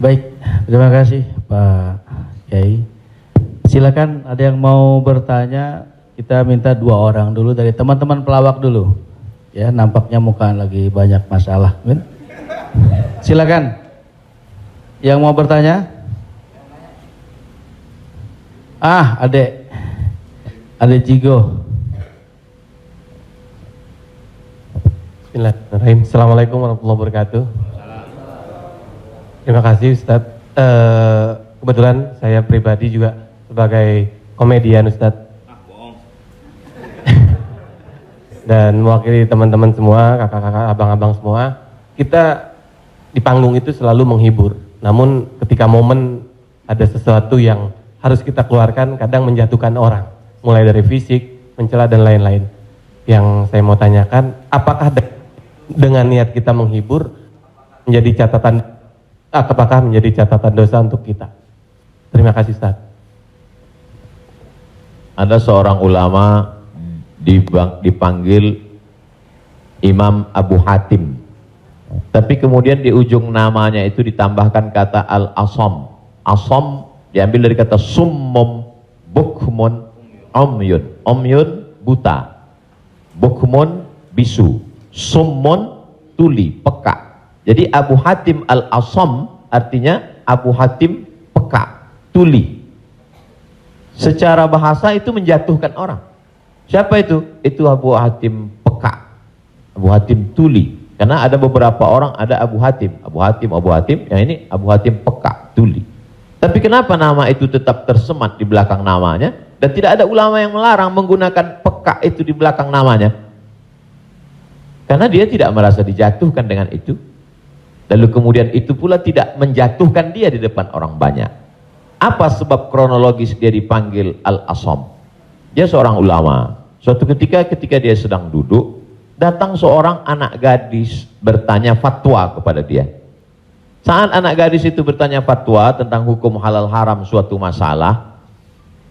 Baik, terima kasih Pak Kiai. Silakan ada yang mau bertanya, kita minta 2 orang dulu dari teman-teman pelawak dulu. Ya, nampaknya muka lagi banyak masalah. Silakan. Yang mau bertanya? Adek Jigo. Bismillahirrahmanirrahim. Assalamualaikum warahmatullahi wabarakatuh. Terima kasih Ustadz. Kebetulan saya pribadi juga sebagai komedian Ustadz. Dan mewakili teman-teman semua, kakak-kakak, abang-abang semua. Kita di panggung itu selalu menghibur. Namun ketika momen ada sesuatu yang harus kita keluarkan, kadang menjatuhkan orang. Mulai dari fisik, mencela dan lain-lain. Yang saya mau tanyakan, apakah dengan niat kita menghibur menjadi catatan, apakah menjadi catatan dosa untuk kita? Terima kasih Ustaz. Ada seorang ulama dipanggil Imam Abu Hatim, tapi kemudian di ujung namanya itu ditambahkan kata Al-Asam. Asam diambil dari kata summum, bukmun, omyun. Omyun buta, bukmun bisu, summun tuli, peka. Jadi Abu Hatim Al-Asam artinya Abu Hatim peka, tuli. Secara bahasa itu menjatuhkan orang. Siapa itu? Itu Abu Hatim peka, Abu Hatim tuli. Karena ada beberapa orang, ada Abu Hatim, yang ini Abu Hatim peka, tuli. Tapi kenapa nama itu tetap tersemat di belakang namanya? Dan tidak ada ulama yang melarang menggunakan peka itu di belakang namanya. Karena dia tidak merasa dijatuhkan dengan itu. Lalu kemudian itu pula tidak menjatuhkan dia di depan orang banyak. Apa sebab kronologis dia dipanggil Al-Asam? Dia seorang ulama. Suatu ketika dia sedang duduk, datang seorang anak gadis bertanya fatwa kepada dia. Saat anak gadis itu bertanya fatwa tentang hukum halal haram suatu masalah,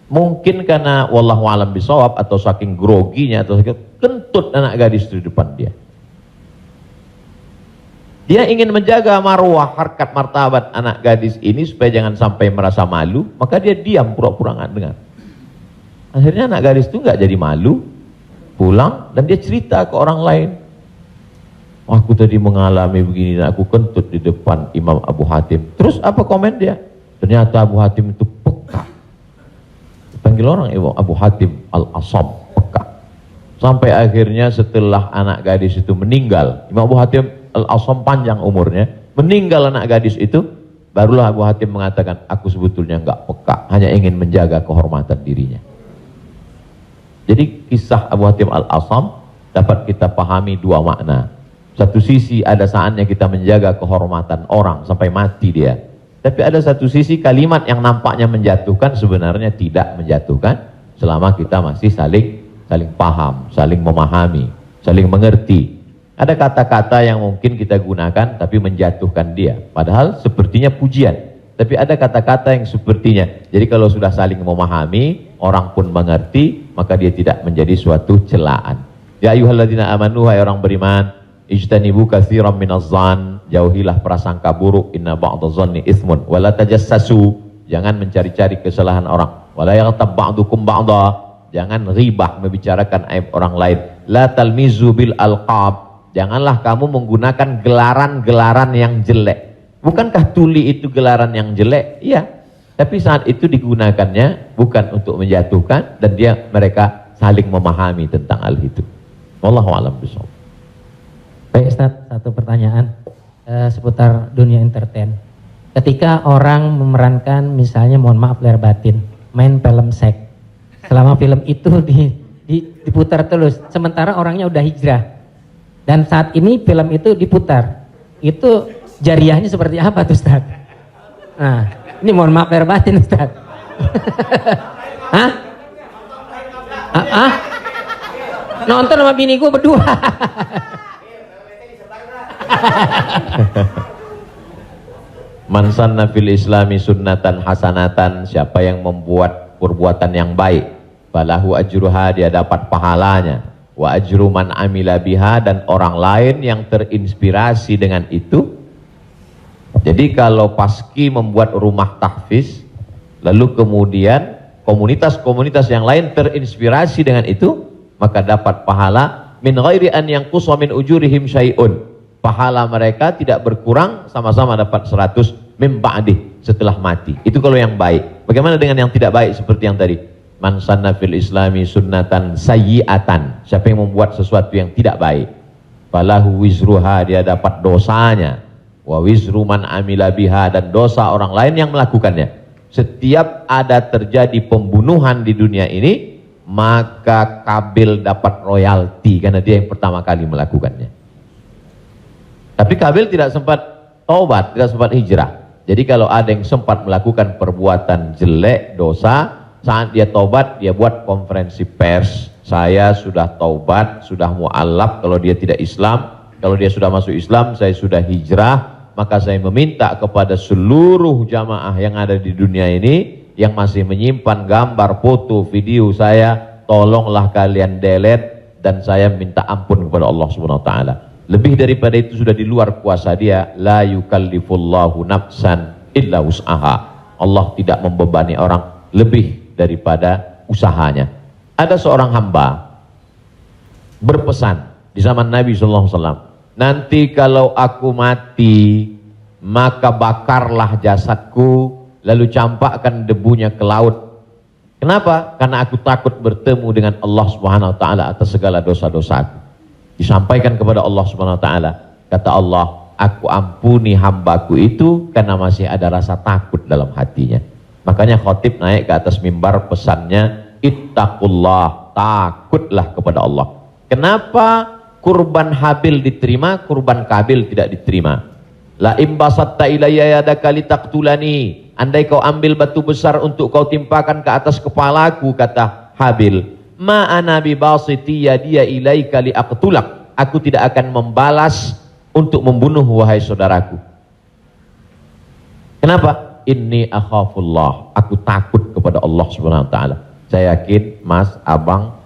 mungkin karena wallahu alam bisawab atau saking groginya atau kentut anak gadis itu di depan dia. Dia ingin menjaga marwah, harkat, martabat anak gadis ini supaya jangan sampai merasa malu, maka dia diam, pura-pura nggak dengar. Akhirnya anak gadis itu nggak jadi malu, pulang dan dia cerita ke orang lain. Aku tadi mengalami begini dan aku kentut di depan Imam Abu Hatim. Terus apa komen dia? Ternyata Abu Hatim itu peka. Dipanggil orang Abu Hatim Al-Asam, peka. Sampai akhirnya setelah anak gadis itu meninggal, Imam Abu Hatim Al-Asam panjang umurnya, meninggal anak gadis itu, barulah Abu Hatim mengatakan, aku sebetulnya nggak peka, hanya ingin menjaga kehormatan dirinya. Jadi kisah Abu Hatim Al-Asam dapat kita pahami 2 makna. Satu sisi ada saatnya kita menjaga kehormatan orang sampai mati dia. Tapi ada satu sisi kalimat yang nampaknya menjatuhkan sebenarnya tidak menjatuhkan selama kita masih saling paham, saling memahami, saling mengerti. Ada kata-kata yang mungkin kita gunakan tapi menjatuhkan dia. Padahal sepertinya pujian. Tapi ada kata-kata yang sepertinya. Jadi kalau sudah saling memahami, orang pun mengerti, maka dia tidak menjadi suatu celaan. Ya ayyuhalladzina amanu, hai orang beriman, ijtanibu katsiran minadh-dhann, jauhilah prasangka buruk, inna ba'dadh-dhanni itsmun, wala tajassasu, jangan mencari-cari kesalahan orang, wala yaghtab ba'dukum ba'dha, jangan ribah membicarakan aib orang lain, la talmizu bil alqab, janganlah kamu menggunakan gelaran-gelaran yang jelek. Bukankah tuli itu gelaran yang jelek? Iya. Tapi saat itu digunakannya bukan untuk menjatuhkan dan mereka saling memahami tentang hal itu. Wallahu a'lam bishawab. Baik Ustaz, satu pertanyaan seputar dunia entertain. Ketika orang memerankan misalnya, mohon maaf lahir batin, main film seks, selama film itu diputar terus, sementara orangnya udah hijrah, dan saat ini film itu diputar, itu jariahnya seperti apa tuh Ustaz? Nah, ini mohon maaf lahir batin Ustaz. Hah? Nonton sama bini gue berdua. Man sanna fil islami sunnatan hasanatan, siapa yang membuat perbuatan yang baik, falahu ajruha, dia dapat pahalanya, wa ajru man amila biha, dan orang lain yang terinspirasi dengan itu Jadi kalau Paski membuat rumah tahfiz, lalu kemudian komunitas-komunitas yang lain terinspirasi dengan itu, maka dapat pahala min ghairi an yanqusa min ujurihim syai'un. Pahala mereka tidak berkurang, sama-sama dapat 100 min ba'dih, setelah mati. Itu kalau yang baik. Bagaimana dengan yang tidak baik seperti yang tadi? Man sanna fil islami sunnatan sayyi'atan. Siapa yang membuat sesuatu yang tidak baik, falahu wizruha, dia dapat dosanya, wa wizru man amila biha, dan dosa orang lain yang melakukannya. Setiap ada terjadi pembunuhan di dunia ini, maka Kabil dapat royalti karena dia yang pertama kali melakukannya. Tapi Kabil tidak sempat taubat, tidak sempat hijrah. Jadi kalau ada yang sempat melakukan perbuatan jelek, dosa, saat dia taubat, dia buat konferensi pers. Saya sudah taubat, sudah mu'alaf kalau dia tidak Islam. Kalau dia sudah masuk Islam, saya sudah hijrah. Maka saya meminta kepada seluruh jamaah yang ada di dunia ini yang masih menyimpan gambar, foto, video saya, tolonglah kalian delete, dan saya minta ampun kepada Allah Subhanahu wa taala. Lebih daripada itu sudah di luar kuasa dia. La yukallifullahu nafsan illa wus'aha. Allah tidak membebani orang lebih daripada usahanya. Ada seorang hamba berpesan di zaman Nabi SAW, nanti kalau aku mati, maka bakarlah jasadku, lalu campakkan debunya ke laut. Kenapa? Karena aku takut bertemu dengan Allah Subhanahu wa taala atas segala dosa-dosaku. Disampaikan kepada Allah Subhanahu wa taala. Kata Allah, aku ampuni hambaku itu karena masih ada rasa takut dalam hatinya. Makanya khotib naik ke atas mimbar, pesannya ittaqullah, takutlah kepada Allah. Kenapa kurban Habil diterima, kurban Kabil tidak diterima? La imbasatta ilayya yadaka litaqtulani, andai kau ambil batu besar untuk kau timpakan ke atas kepalaku, kata Habil, ma ana bibasiti yadiya ilaika liaqtulak, aku tidak akan membalas untuk membunuh wahai saudaraku. Kenapa? Inni akhafullah, aku takut kepada Allah Subhanahu wa taala. Saya yakin Mas, Abang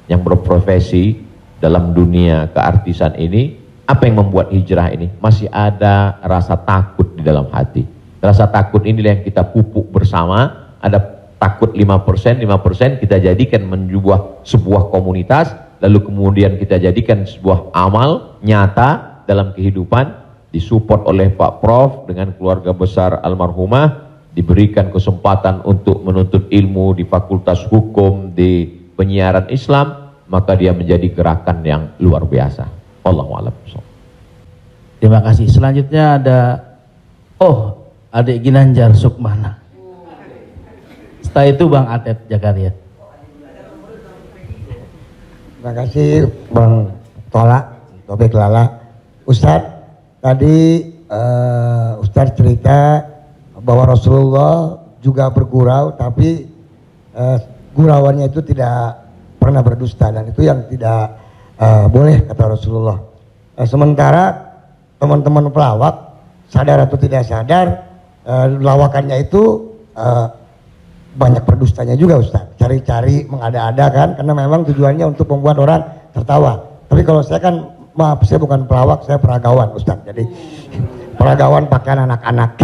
yang berprofesi dalam dunia keartisan ini, apa yang membuat hijrah ini? Masih ada rasa takut di dalam hati. Rasa takut inilah yang kita pupuk bersama. Ada takut 5%, 5% kita jadikan menjadi sebuah komunitas, lalu kemudian kita jadikan sebuah amal nyata dalam kehidupan, disupport oleh Pak Prof dengan keluarga besar almarhumah, diberikan kesempatan untuk menuntut ilmu di Fakultas Hukum, di penyiaran Islam, maka dia menjadi gerakan yang luar biasa. Wallahu a'lam. Terima kasih. Selanjutnya ada adik Ginanjar Sukmana. Setelah itu Bang Atet Jakaria. Terima kasih Bang Tola, Tobek Lala. Ustadz, tadi Ustadz cerita bahwa Rasulullah juga bergurau, tapi gurauannya itu tidak pernah berdusta, dan itu yang tidak boleh, kata Rasulullah. Sementara teman-teman pelawak, sadar atau tidak sadar, lawakannya itu banyak berdustanya juga Ustaz. Cari-cari, mengada-ada kan, karena memang tujuannya untuk membuat orang tertawa. Tapi kalau saya kan, maaf, saya bukan pelawak, saya peragawan Ustaz. Jadi peragawan pakaian anak-anak.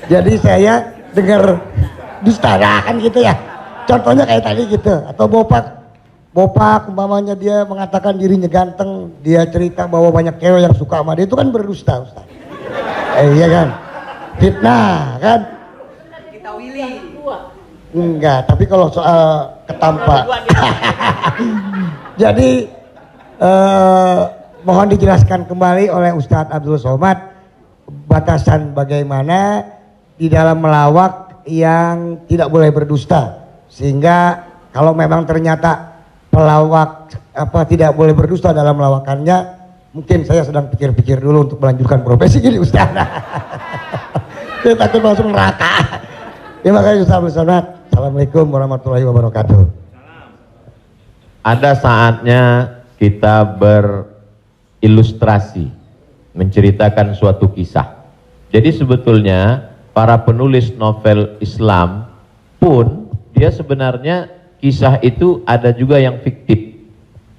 Jadi saya dengar dusta kan gitu ya. Contohnya kayak tadi gitu. Atau Bopak umpamanya dia mengatakan dirinya ganteng, dia cerita bahwa banyak cewek yang suka sama dia, itu kan berdusta Ustaz. Iya kan? Fitnah kan? Kita Willy. Enggak, tapi kalau soal ketampak. Jadi mohon dijelaskan kembali oleh Ustadz Abdul Somad batasan bagaimana di dalam melawak yang tidak boleh berdusta, sehingga kalau memang ternyata pelawak tidak boleh berdusta dalam melawakannya, mungkin saya sedang pikir-pikir dulu untuk melanjutkan profesi ini Ustaz. Saya takut masuk neraka. Terima kasih Ustaz Abdul Somad. Assalamualaikum warahmatullahi wabarakatuh. Ada saatnya kita berilustrasi, menceritakan suatu kisah. Jadi sebetulnya para penulis novel Islam pun dia sebenarnya kisah itu ada juga yang fiktif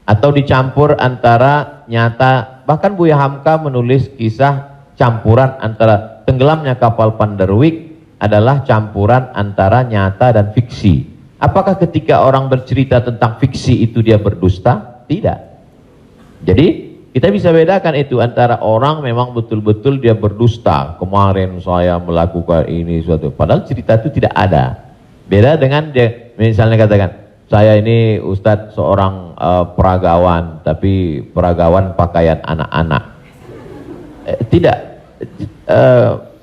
atau dicampur antara nyata. Bahkan Buya Hamka menulis kisah campuran antara tenggelamnya kapal Panderwick adalah campuran antara nyata dan fiksi. Apakah ketika orang bercerita tentang fiksi itu dia berdusta? Tidak. Jadi kita bisa bedakan itu antara orang memang betul-betul dia berdusta. Kemarin saya melakukan ini suatu, padahal cerita itu tidak ada. Beda dengan dia misalnya katakan, saya ini Ustadz seorang peragawan, tapi peragawan pakaian anak-anak. Tidak,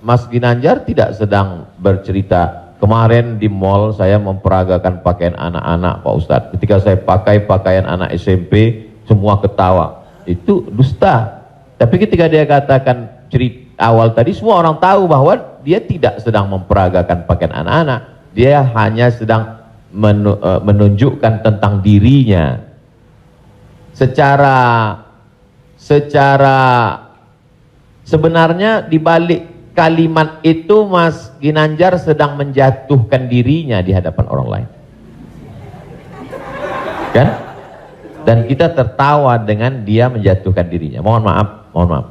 Mas Ginanjar tidak sedang bercerita, kemarin di mall saya memperagakan pakaian anak-anak Pak Ustadz. Ketika saya pakai pakaian anak SMP, semua ketawa. Itu dusta. Tapi ketika dia katakan cerita awal tadi, semua orang tahu bahwa dia tidak sedang memperagakan pakaian anak-anak. Dia hanya sedang menunjukkan tentang dirinya. Secara sebenarnya di balik kalimat itu Mas Ginanjar sedang menjatuhkan dirinya di hadapan orang lain. Kan? Dan kita tertawa dengan dia menjatuhkan dirinya. Mohon maaf,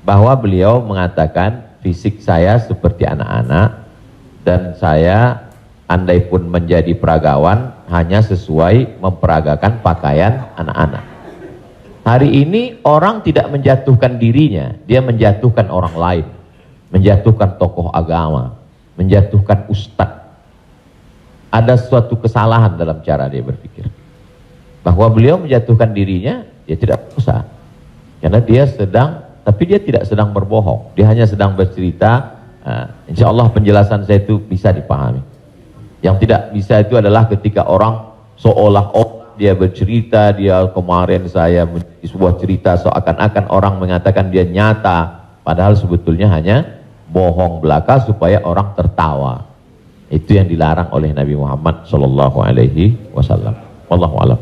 bahwa beliau mengatakan fisik saya seperti anak-anak dan saya andai pun menjadi peragawan hanya sesuai memperagakan pakaian anak-anak. Hari ini orang tidak menjatuhkan dirinya, dia menjatuhkan orang lain, menjatuhkan tokoh agama, menjatuhkan ustadz. Ada suatu kesalahan dalam cara dia berpikir. Bahwa beliau menjatuhkan dirinya, dia tidak usah. Karena dia sedang, tapi dia tidak sedang berbohong. Dia hanya sedang bercerita. Insya Allah penjelasan saya itu bisa dipahami. Yang tidak bisa itu adalah ketika orang seolah-olah dia bercerita, dia kemarin saya menjadi sebuah cerita seakan-akan orang mengatakan dia nyata. Padahal sebetulnya hanya bohong belaka supaya orang tertawa. Itu yang dilarang oleh Nabi Muhammad SAW. Wallahu a'lam.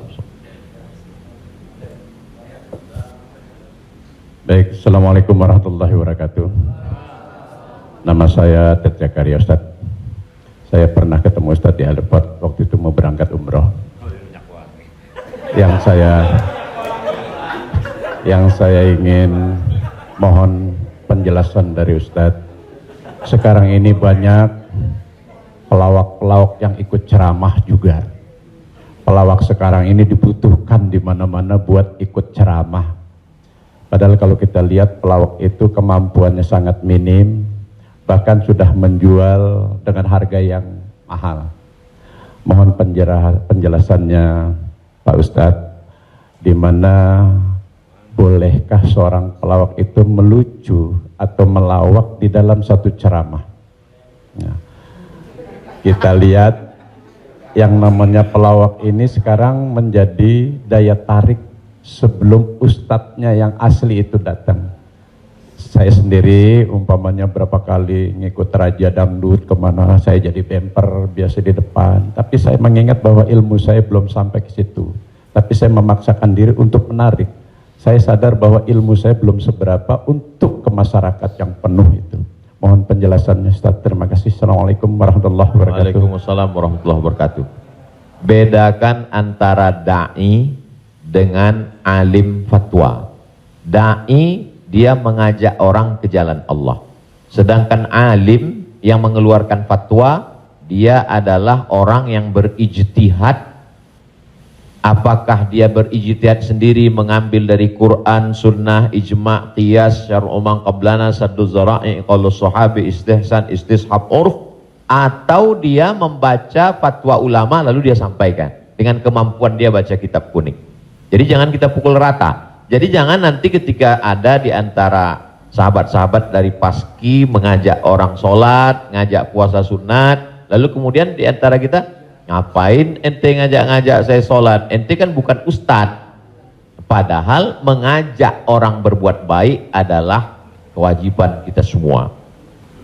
Baik, Assalamualaikum warahmatullahi wabarakatuh. Nama saya Ted Zakaria Ustadz. Saya pernah ketemu Ustadz di airport waktu itu mau berangkat umroh. Yang saya ingin mohon penjelasan dari Ustadz. Sekarang ini banyak pelawak-pelawak yang ikut ceramah juga. Pelawak sekarang ini dibutuhkan di mana-mana buat ikut ceramah. Padahal kalau kita lihat pelawak itu kemampuannya sangat minim, bahkan sudah menjual dengan harga yang mahal. Mohon penjelasannya Pak Ustadz, di mana bolehkah seorang pelawak itu melucu atau melawak di dalam satu ceramah? Nah, kita lihat yang namanya pelawak ini sekarang menjadi daya tarik sebelum ustadznya yang asli itu datang. Saya sendiri umpamanya berapa kali ngikut Raja Dangdut kemana, saya jadi bemper biasa di depan. Tapi saya mengingat bahwa ilmu saya belum sampai ke situ. Tapi saya memaksakan diri untuk menarik. Saya sadar bahwa ilmu saya belum seberapa untuk ke masyarakat yang penuh itu. Mohon penjelasannya Ustaz. Terima kasih. Assalamualaikum warahmatullahi wabarakatuh. Waalaikumsalam warahmatullahi wabarakatuh. Bedakan antara da'i dengan alim fatwa. Da'i dia mengajak orang ke jalan Allah. Sedangkan alim yang mengeluarkan fatwa, dia adalah orang yang berijtihad. Apakah dia berijtihad sendiri mengambil dari Quran, sunnah, ijma', qiyas, syar'u man qablana, saddu zara'i, qaulus sahabi, istihsan, istishab, urf, atau dia membaca fatwa ulama lalu dia sampaikan dengan kemampuan dia baca kitab kuning. Jadi jangan kita pukul rata. Jadi jangan nanti ketika ada di antara sahabat-sahabat dari Paski mengajak orang sholat, ngajak puasa sunat, lalu kemudian di antara kita, ngapain ente ngajak-ngajak saya sholat? Ente kan bukan ustadz. Padahal mengajak orang berbuat baik adalah kewajiban kita semua.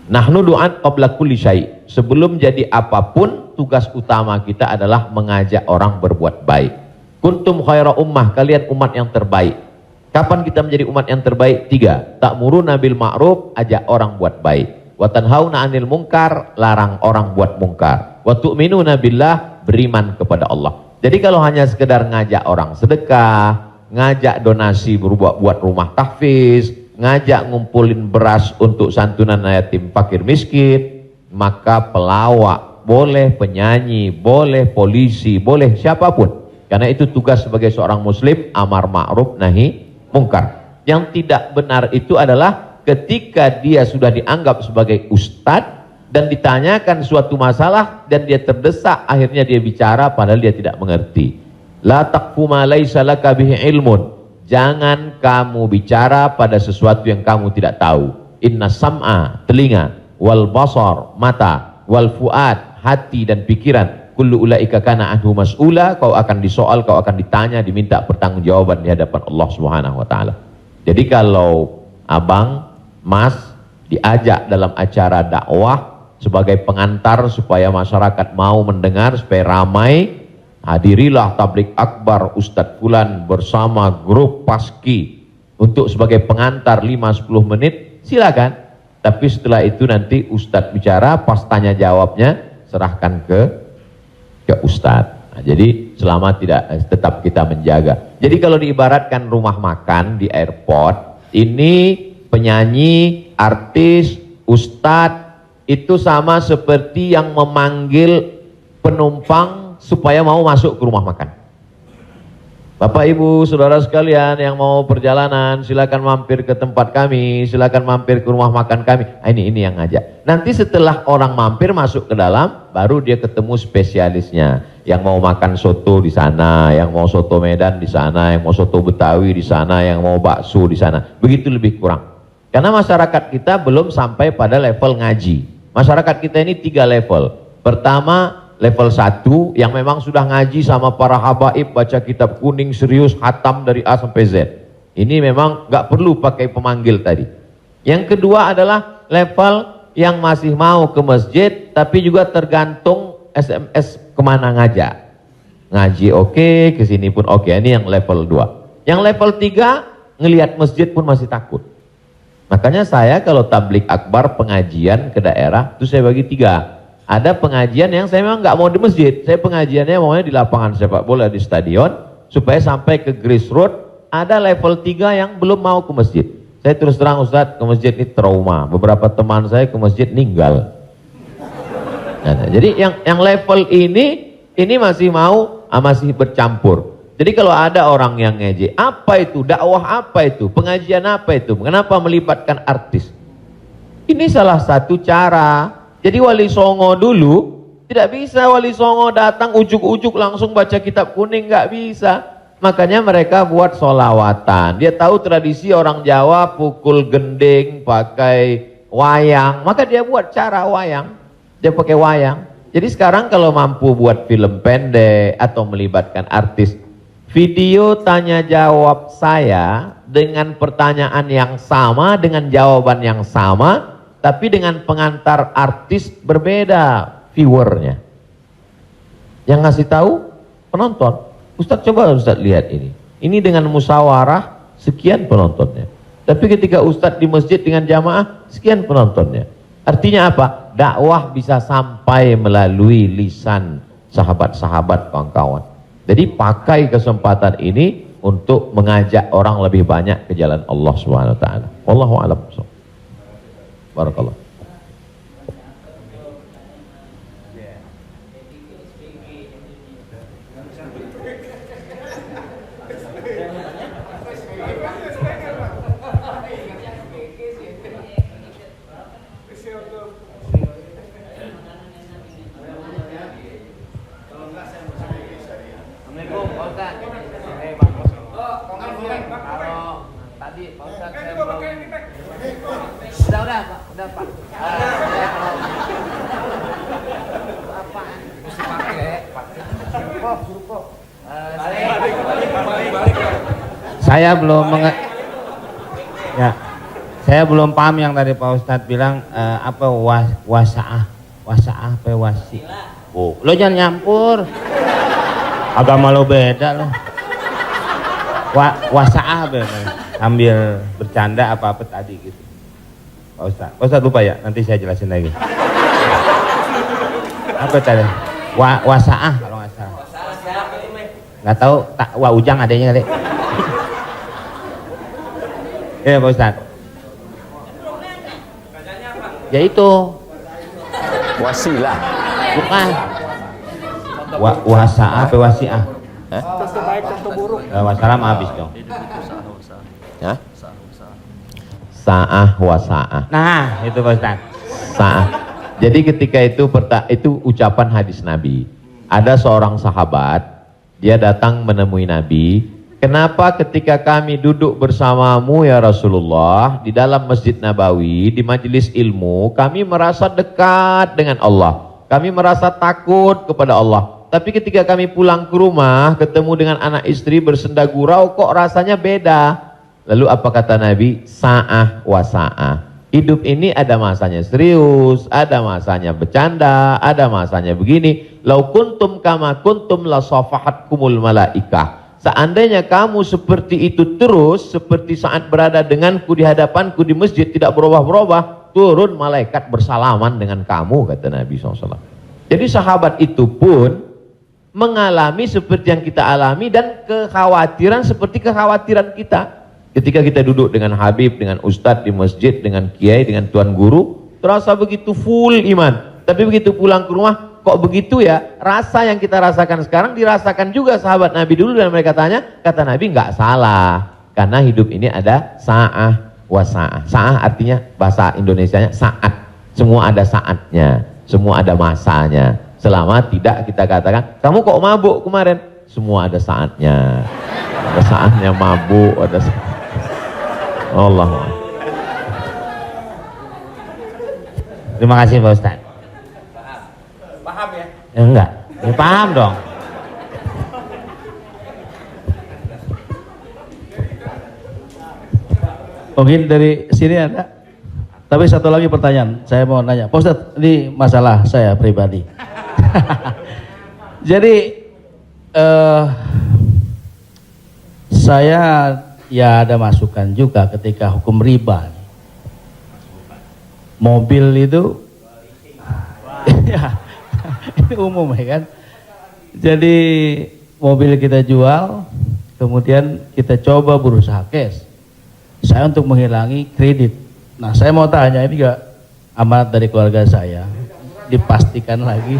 Nahnu du'an qabla kulli syai'. Sebelum jadi apapun, tugas utama kita adalah mengajak orang berbuat baik. Kuntum khaira ummah, kalian umat yang terbaik. Kapan kita menjadi umat yang terbaik? 3. Ta'muruna bil ma'ruf, ajak orang buat baik. Wa tanhauna 'anil munkar, larang orang buat mungkar. Wa tu'minuna billah, beriman kepada Allah. Jadi kalau hanya sekedar ngajak orang sedekah, ngajak donasi buat rumah tahfiz, ngajak ngumpulin beras untuk santunan yatim fakir miskin, maka pelawak boleh, penyanyi boleh, polisi boleh, siapapun. Karena itu tugas sebagai seorang muslim, amar ma'ruf nahi mungkar. Yang tidak benar itu adalah ketika dia sudah dianggap sebagai ustadz dan ditanyakan suatu masalah dan dia terdesak, akhirnya dia bicara padahal dia tidak mengerti. La taqfu ma laisa laka bihi ilmun. Jangan kamu bicara pada sesuatu yang kamu tidak tahu. Inna sam'a, telinga, wal basar, mata, wal fuad, hati dan pikiran, kullu ulaika kana anhu mas'ula, kau akan disoal, kau akan ditanya, diminta pertanggungjawaban di hadapan Allah Subhanahu wa taala. Jadi kalau abang, mas diajak dalam acara dakwah sebagai pengantar supaya masyarakat mau mendengar, supaya ramai, hadirilah tablik akbar Ustadz Fulan bersama grup Paski untuk sebagai pengantar 5-10 menit, silakan. Tapi setelah itu nanti Ustadz bicara, pas tanya jawabnya serahkan ke Ustadz. Nah, jadi selama tetap kita menjaga. Jadi kalau diibaratkan rumah makan di airport, ini penyanyi, artis, Ustadz itu sama seperti yang memanggil penumpang supaya mau masuk ke rumah makan. Bapak Ibu saudara sekalian yang mau perjalanan, silakan mampir ke tempat kami, silakan mampir ke rumah makan kami. Ini yang ngajak. Nanti setelah orang mampir masuk ke dalam, baru dia ketemu spesialisnya. Yang mau makan soto di sana, yang mau soto Medan di sana, yang mau soto Betawi di sana, yang mau bakso di sana. Begitu lebih kurang. Karena masyarakat kita belum sampai pada level ngaji. Masyarakat kita ini 3 level. Pertama, level 1 yang memang sudah ngaji sama para habaib, baca kitab kuning serius, khatam dari A sampai Z. Ini memang nggak perlu pakai pemanggil tadi. Yang kedua adalah level yang masih mau ke masjid, tapi juga tergantung SMS kemana ngajak. Ngaji oke, kesini pun oke. Ini yang level 2. Yang level 3, ngelihat masjid pun masih takut. Makanya saya kalau tablik akbar pengajian ke daerah, itu saya bagi 3. Ada pengajian yang saya memang nggak mau di masjid, saya pengajiannya maunya di lapangan sepak bola, di stadion, supaya sampai ke grassroots. Ada level 3 yang belum mau ke masjid. Saya terus terang Ustadz, ke masjid ini trauma. Beberapa teman saya ke masjid ninggal. Nah, jadi yang level ini masih mau, masih bercampur. Jadi kalau ada orang yang ngejek, apa itu dakwah, apa itu pengajian, apa itu, kenapa melibatkan artis? Ini salah satu cara. Jadi Wali Songo dulu tidak bisa Wali Songo datang ujuk-ujuk langsung baca kitab kuning, nggak bisa. Makanya mereka buat solawatan. Dia tahu tradisi orang Jawa pukul gending pakai wayang, maka dia buat cara wayang. Dia pakai wayang. Jadi sekarang kalau mampu buat film pendek atau melibatkan artis, video tanya jawab saya dengan pertanyaan yang sama, dengan jawaban yang sama, tapi dengan pengantar artis berbeda viewernya. Yang ngasih tahu penonton. Ustadz coba Ustadz lihat ini. Ini dengan musyawarah sekian penontonnya. Tapi ketika Ustadz di masjid dengan jamaah sekian penontonnya. Artinya apa? Dakwah bisa sampai melalui lisan sahabat-sahabat kawan-kawan. Jadi pakai kesempatan ini untuk mengajak orang lebih banyak ke jalan Allah Subhanahu wa taala. Wallahu a'lam. Barakallah. Saya belum paham yang tadi Pak Ustadz bilang apa wasaah apa wasi. Oh, lo jangan nyampur. Agama lo beda lo. Wasaah sambil bercanda apa tadi gitu. Pak Ustadz lupa ya, nanti saya jelasin lagi. Apa tadi? Wasaah kalau nggak salah. Nggak tahu, Wak Ujang adanya kali. Ya Pak Ustad. Ya itu. Wasilah. Bukan. Wasa'ah apa wasi'ah? Wassalam habis dong. Ya? Sa'ah wa sa'ah. Nah, itu Pak Ustad. Sa'ah. Jadi ketika itu ucapan hadis Nabi. Ada seorang sahabat, dia datang menemui Nabi. Kenapa ketika kami duduk bersamamu ya Rasulullah di dalam Masjid Nabawi, di majelis ilmu, kami merasa dekat dengan Allah. Kami merasa takut kepada Allah. Tapi ketika kami pulang ke rumah, ketemu dengan anak istri bersenda gurau, kok rasanya beda. Lalu apa kata Nabi? Sa'ah wa sa'ah. Hidup ini ada masanya serius, ada masanya bercanda, ada masanya begini. Lau kuntum kama kuntum la safahatkumul malaikah. Seandainya kamu seperti itu terus, seperti saat berada denganku di hadapanku di masjid, tidak berubah-berubah, turun malaikat bersalaman dengan kamu, kata Nabi SAW. Jadi sahabat itu pun mengalami seperti yang kita alami dan kekhawatiran seperti kekhawatiran kita. Ketika kita duduk dengan Habib, dengan Ustadz di masjid, dengan Kiai, dengan Tuan Guru, terasa begitu full iman. Tapi begitu pulang ke rumah, kok begitu ya? Rasa yang kita rasakan sekarang dirasakan juga sahabat Nabi dulu, dan mereka tanya, kata Nabi nggak salah. Karena hidup ini ada sa'ah wa sa'ah. Sa'ah artinya bahasa Indonesianya saat. Semua ada saatnya, semua ada masanya. Selama tidak kita katakan, kamu kok mabuk kemarin? Semua ada saatnya. Ada saatnya mabuk, ada saatnya. Allah. Terima kasih Pak Ustad. Paham ya? Enggak, ya, paham dong. Mungkin dari sini ada. Tapi satu lagi pertanyaan, saya mau nanya. Pak Ustadz, ini masalah saya pribadi. Jadi saya ya ada masukan juga ketika hukum riba. Mobil itu ya, ini umum ya kan. Jadi mobil kita jual, kemudian kita coba berusaha cash. Saya untuk menghilangi kredit. Nah, saya mau tanya, ini juga amanat dari keluarga saya, dipastikan lagi.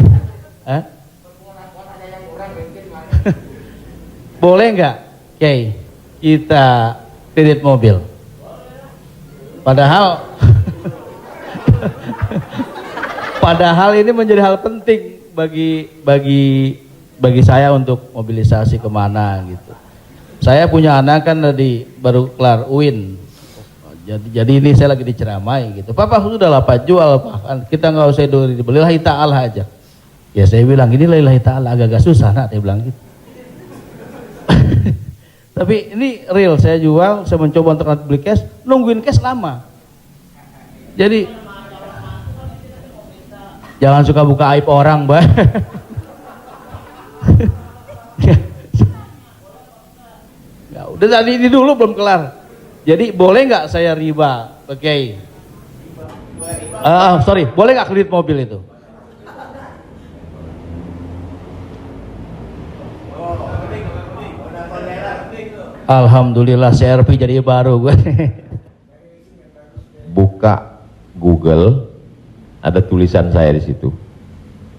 Boleh nggak, Kiai, kita kredit mobil? Padahal padahal ini menjadi hal penting bagi saya untuk mobilisasi kemana gitu. Saya punya anak kan baru kelar UIN. Jadi ini saya lagi diceramai gitu. Papa sudah lah Pak, jual Pak. Kita nggak usah dibeli, lillahi ta'ala aja. Ya saya bilang ini lillahi ta'ala, agak-agak susah nak, dia bilang gitu. Tapi ini real, saya jual, saya mencoba untuk beli cash, nungguin cash lama. Jadi jangan suka buka aib orang, Mbak. Ya, udah tadi ini dulu belum kelar. Jadi boleh nggak saya riba, Oke. Sorry, boleh nggak kredit mobil itu? Alhamdulillah CRV jadi baru gue. Buka Google, ada tulisan saya di situ.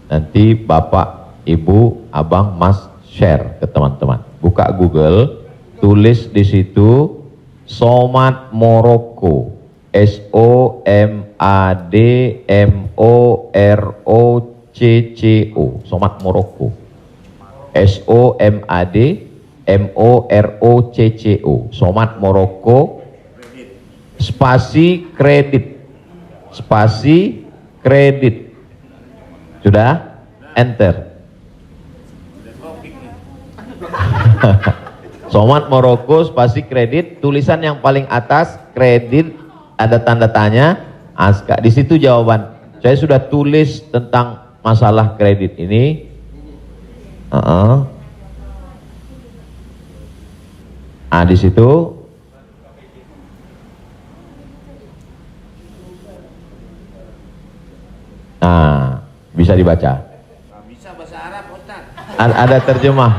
Nanti Bapak, Ibu, Abang, Mas share ke teman-teman. Buka Google, tulis di situ Somad Morocco, SOMADMOROCCO, Somad Morocco, SOMADMOROCCO, Somad Morocco, spasi kredit, sudah, enter. Somad Morocco spasi kredit, tulisan yang paling atas kredit, ada tanda tanya, aska. Di situ jawaban. Saya sudah tulis tentang masalah kredit ini. Di situ. Nah, bisa dibaca. Bisa bahasa Arab, Ustaz. Ada terjemah,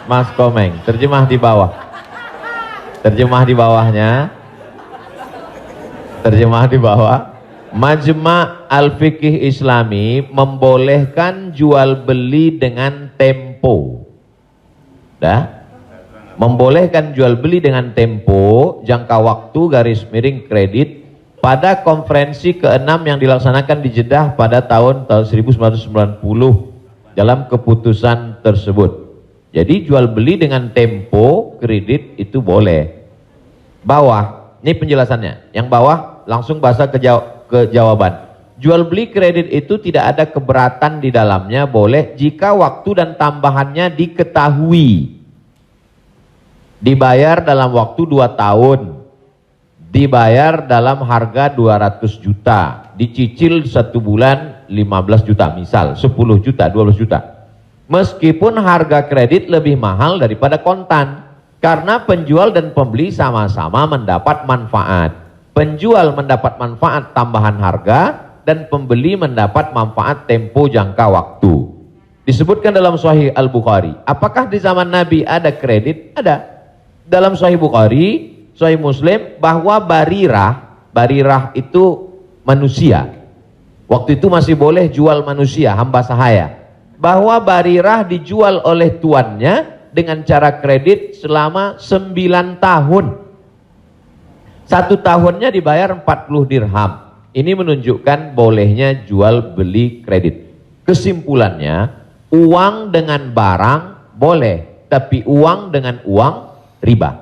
Mas Komeng, terjemah di bawah. Terjemah di bawahnya. Terjemah di bawah. Majma' Al-Fiqih Islami membolehkan jual beli dengan tempo. Dah? Membolehkan jual beli dengan tempo, jangka waktu, garis miring kredit pada konferensi ke-6 yang dilaksanakan di Jeddah pada tahun 1990 dalam keputusan tersebut. Jadi jual beli dengan tempo kredit itu boleh. Bawah, ini penjelasannya. Yang bawah langsung bahasa ke jawaban. Jual beli kredit itu tidak ada keberatan di dalamnya, boleh jika waktu dan tambahannya diketahui. Dibayar dalam waktu 2 tahun. Dibayar dalam harga 200 juta. Dicicil 1 bulan 15 juta misal, 10 juta, 12 juta. Meskipun harga kredit lebih mahal daripada kontan. Karena penjual dan pembeli sama-sama mendapat manfaat. Penjual mendapat manfaat tambahan harga dan pembeli mendapat manfaat tempo jangka waktu. Disebutkan dalam Sahih Al-Bukhari. Apakah di zaman Nabi ada kredit? Ada. Dalam Sahih Bukhari, Sahih Muslim, bahwa barirah itu manusia. Waktu itu masih boleh jual manusia, hamba sahaya. Bahwa barirah dijual oleh tuannya dengan cara kredit selama 9 tahun. 1 tahunnya dibayar 40 dirham. Ini menunjukkan bolehnya jual beli kredit. Kesimpulannya, uang dengan barang boleh, tapi uang dengan uang riba.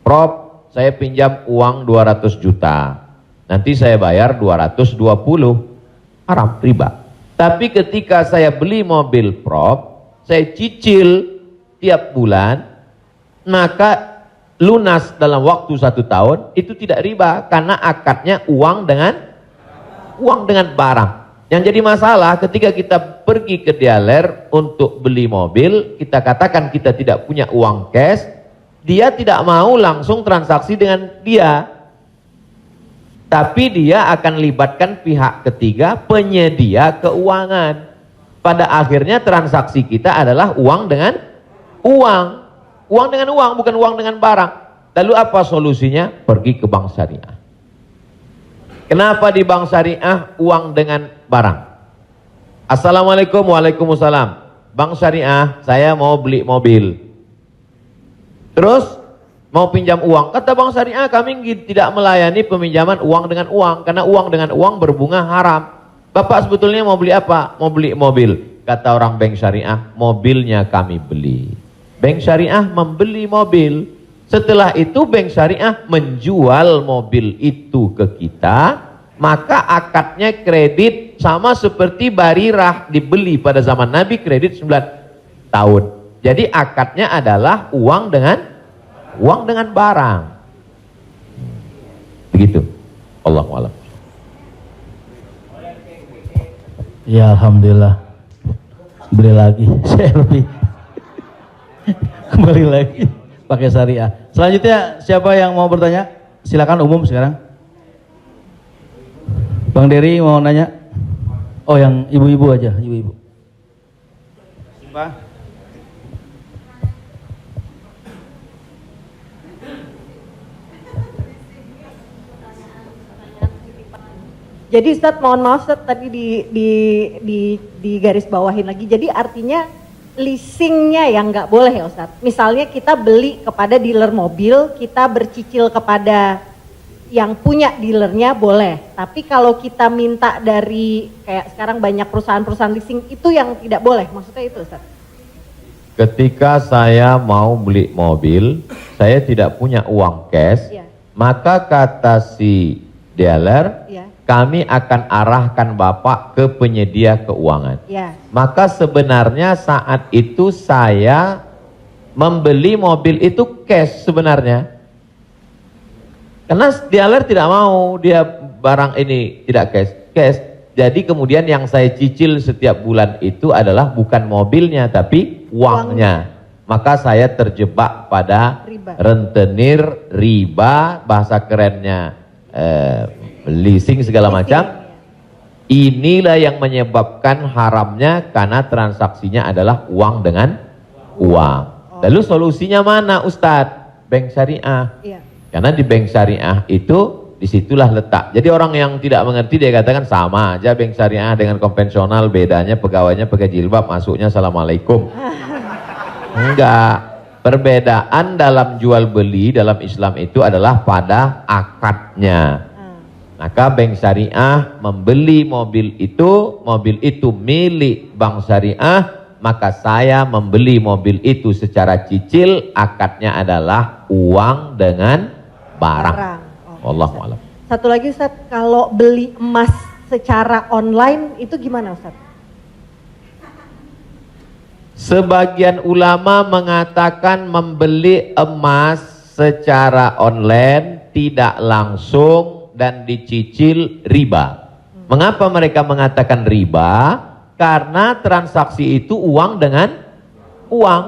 Prof, saya pinjam uang 200 juta. Nanti saya bayar 220. Haram, riba. Tapi ketika saya beli mobil, Prof, saya cicil tiap bulan, maka lunas dalam waktu 1 tahun, itu tidak riba karena akadnya uang dengan barang. Yang jadi masalah ketika kita pergi ke dealer untuk beli mobil, kita katakan kita tidak punya uang cash, dia tidak mau langsung transaksi dengan dia, tapi dia akan libatkan pihak ketiga, penyedia keuangan. Pada akhirnya transaksi kita adalah uang dengan uang. Uang dengan uang, bukan uang dengan barang. Lalu apa solusinya? Pergi ke bank syariah. Kenapa di bank syariah uang dengan barang? Assalamualaikum, waalaikumsalam. Bank syariah, saya mau beli mobil. Terus mau pinjam uang. Kata bank syariah, kami tidak melayani peminjaman uang dengan uang, karena uang dengan uang berbunga haram. Bapak sebetulnya mau beli apa? Mau beli mobil. Kata orang bank syariah, mobilnya kami beli. Bank syariah membeli mobil. Setelah itu bank syariah menjual mobil itu ke kita, maka akadnya kredit sama seperti barirah dibeli pada zaman Nabi, kredit 9 tahun. Jadi akadnya adalah uang dengan barang. Begitu. Allahu a'lam. Ya alhamdulillah. Beli lagi. Saya lebih kembali lagi pakai syariah. Selanjutnya siapa yang mau bertanya? Silakan umum sekarang. Bang Dery mau nanya? Oh, yang ibu-ibu aja, ibu-ibu. Pak. Jadi Ustadz, mohon maaf Ustadz, tadi di garis bawahin lagi. Jadi artinya leasingnya yang nggak boleh ya Ustadz. Misalnya kita beli kepada dealer mobil, kita bercicil kepada yang punya dealernya boleh. Tapi kalau kita minta dari kayak sekarang banyak perusahaan-perusahaan leasing, itu yang tidak boleh. Maksudnya itu Ustadz. Ketika saya mau beli mobil, saya tidak punya uang cash, maka kata si dealer, kami akan arahkan Bapak ke penyedia keuangan. Maka sebenarnya saat itu saya membeli mobil itu cash sebenarnya. Karena dealer tidak mau dia barang ini tidak cash. Jadi kemudian yang saya cicil setiap bulan itu adalah bukan mobilnya tapi uangnya. Maka saya terjebak pada rentenir, riba, bahasa kerennya leasing segala macam. Inilah yang menyebabkan haramnya karena transaksinya adalah uang dengan uang. Lalu solusinya mana Ustadz? bank syariah. Iya. Karena di bank syariah itu disitulah letak. Jadi orang yang tidak mengerti dia katakan sama aja bank syariah dengan konvensional, bedanya pegawainya pakai jilbab, masuknya assalamualaikum. Enggak. Perbedaan dalam jual beli dalam Islam itu adalah pada akadnya. Maka bank syariah membeli mobil itu milik bank syariah, maka saya membeli mobil itu secara cicil, akadnya adalah uang dengan barang. Wallahu a'lam. Satu lagi Ustaz, kalau beli emas secara online itu gimana Ustaz? Sebagian ulama mengatakan membeli emas secara online tidak langsung dan dicicil riba. Mengapa mereka mengatakan riba? Karena transaksi itu uang dengan uang.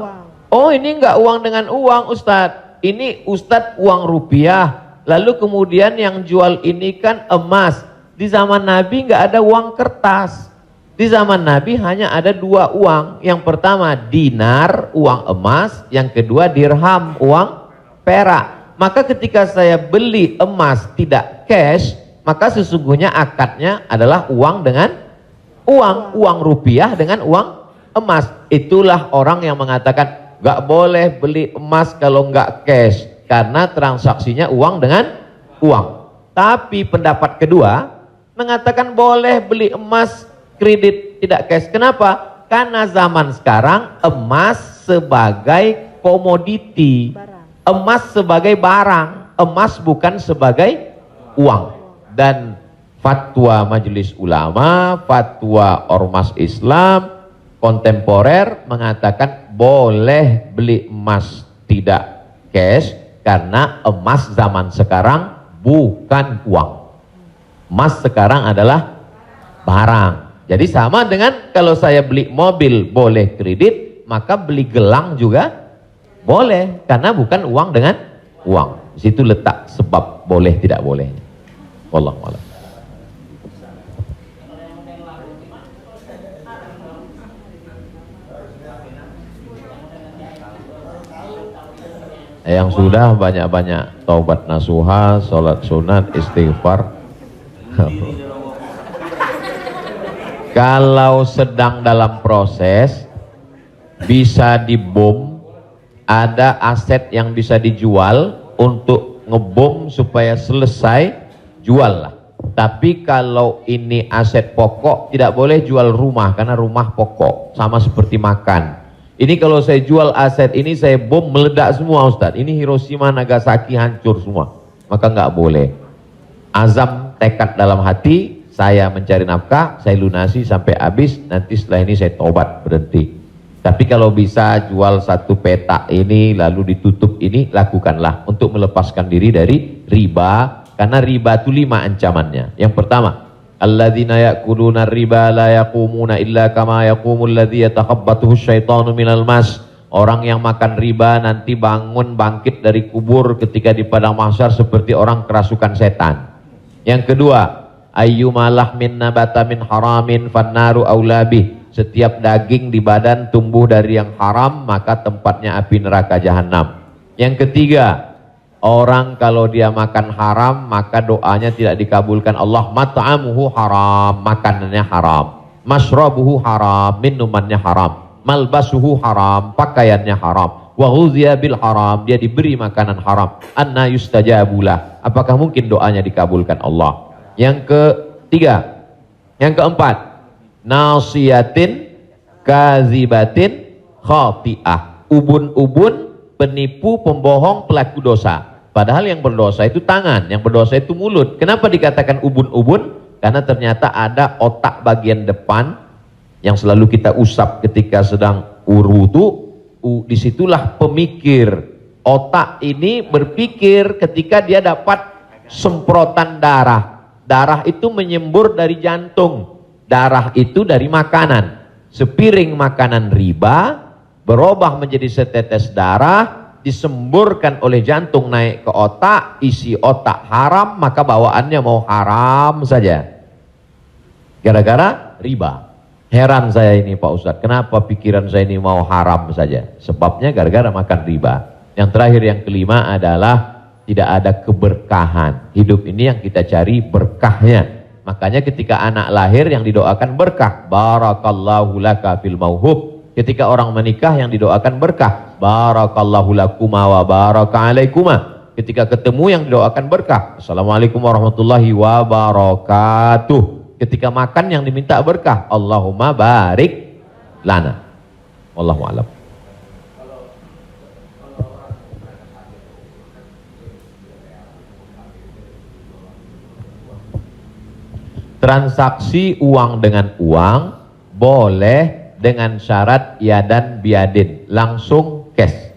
Oh, ini enggak uang dengan uang Ustadz. Ini Ustadz uang rupiah. Lalu kemudian yang jual ini kan emas. Di zaman Nabi enggak ada uang kertas. Di zaman Nabi hanya ada dua uang. Yang pertama dinar, uang emas. Yang kedua dirham, uang perak. Maka ketika saya beli emas tidak cash, maka sesungguhnya akadnya adalah uang dengan uang rupiah dengan uang emas. Itulah orang yang mengatakan nggak boleh beli emas kalau nggak cash, karena transaksinya uang dengan uang. Tapi pendapat kedua mengatakan boleh beli emas kredit tidak cash. Kenapa? Karena zaman sekarang emas sebagai komoditi, emas sebagai barang, emas bukan sebagai uang. Dan fatwa Majelis Ulama, fatwa Ormas Islam kontemporer mengatakan boleh beli emas tidak cash karena emas zaman sekarang bukan uang. Emas sekarang adalah barang. Jadi sama dengan kalau saya beli mobil boleh kredit, maka beli gelang juga boleh karena bukan uang dengan uang. Di situ letak sebab boleh tidak boleh. Wallahu a'lam. Yang sudah banyak-banyak taubat nasuha, sholat sunat, istighfar. Kalau sedang dalam proses bisa dibom, ada aset yang bisa dijual untuk ngebom supaya selesai, jual lah. Tapi kalau ini aset pokok tidak boleh jual rumah karena rumah pokok, sama seperti makan. Ini kalau saya jual aset ini saya bom meledak semua Ustadz. Ini Hiroshima Nagasaki hancur semua, maka nggak boleh. Azam tekad dalam hati, saya mencari nafkah, saya lunasi sampai habis, nanti setelah ini saya tobat berhenti. Tapi kalau bisa jual satu petak ini lalu ditutup ini, lakukanlah untuk melepaskan diri dari riba, karena riba itu 5 ancamannya. Yang pertama, alladzina ya'kuluna riba la yaqumuna illa kama yaqumul ladzi yatakhabbathu syaitanu minal mas. Orang yang makan riba nanti bangun bangkit dari kubur ketika di padang mahsyar seperti orang kerasukan setan. Yang kedua, ayyumalah min nabata min haramin fannaru aulabih. Setiap daging di badan tumbuh dari yang haram, maka tempatnya api neraka jahanam. Yang ketiga, orang kalau dia makan haram, maka doanya tidak dikabulkan Allah. Mat'amuhu haram, makanannya haram. Mashrabuhu haram, minumannya haram. Malbasuhu haram, pakaiannya haram. Wa ghuziya bil haram, dia diberi makanan haram. Anna yustajabulah, apakah mungkin doanya dikabulkan Allah? Yang ketiga, yang keempat, nasiyatin kazibatin khati'ah. Ubun-ubun, penipu, pembohong, pelaku dosa. Padahal yang berdosa itu tangan, yang berdosa itu mulut. Kenapa dikatakan ubun-ubun? Karena ternyata ada otak bagian depan yang selalu kita usap ketika sedang wudu. Disitulah pemikir. Otak ini berpikir ketika dia dapat semprotan darah. Darah itu menyembur dari jantung. Darah itu dari makanan. Sepiring makanan riba berubah menjadi setetes darah, disemburkan oleh jantung naik ke otak, isi otak haram, maka bawaannya mau haram saja. Gara-gara riba. Heran saya ini Pak Ustadz, kenapa pikiran saya ini mau haram saja? Sebabnya gara-gara makan riba. Yang terakhir, yang kelima adalah tidak ada keberkahan. Hidup ini yang kita cari berkahnya. Makanya ketika anak lahir yang didoakan berkah, barakallahu laka fil mauhub. Ketika orang menikah yang didoakan berkah, barakallahu lakuma wa baraka alaikuma. Ketika ketemu yang didoakan berkah, assalamualaikum warahmatullahi wabarakatuh. Ketika makan yang diminta berkah, Allahumma barik lana. Wallahu a'lam. Transaksi uang dengan uang boleh dengan syarat yadan biadin, langsung cash.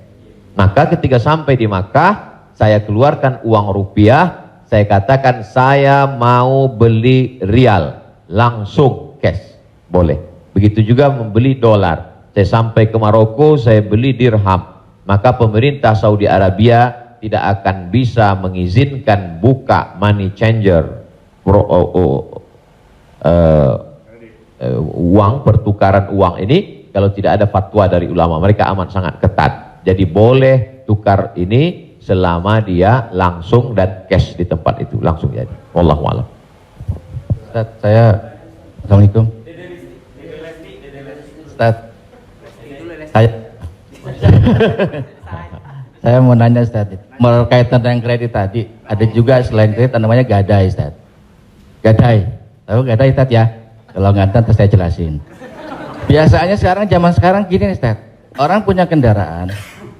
Maka ketika sampai di Makkah, saya keluarkan uang rupiah, saya katakan saya mau beli rial, langsung cash, boleh. Begitu juga membeli dolar. Saya sampai ke Maroko, saya beli dirham. Maka pemerintah Saudi Arabia tidak akan bisa mengizinkan buka money changer, uang, pertukaran uang ini kalau tidak ada fatwa dari ulama. Mereka amat sangat ketat. Jadi boleh tukar ini selama dia langsung dan cash di tempat itu, langsung jadi. Wallahu a'lam. Ustaz, Assalamualaikum. Ustaz, saya mau nanya Ustaz, berkaitan dengan kredit tadi, ada juga selain kredit namanya gadai Ustaz. Gadai. Tahu gadai Ustaz ya? Kalau nggak tahu saya jelasin. Biasanya zaman sekarang gini Ustaz. Orang punya kendaraan,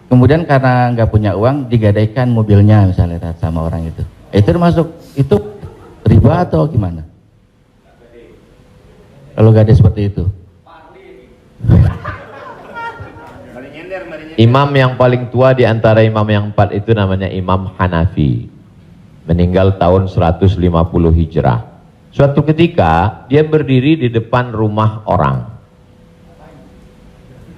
kemudian karena nggak punya uang digadaikan mobilnya misalnya Ustaz, sama orang itu. Itu termasuk itu riba atau gimana? Kalau gadai seperti itu. Imam yang paling tua di antara imam yang 4 itu namanya Imam Hanafi. Meninggal tahun 150 Hijrah. Suatu ketika dia berdiri di depan rumah orang.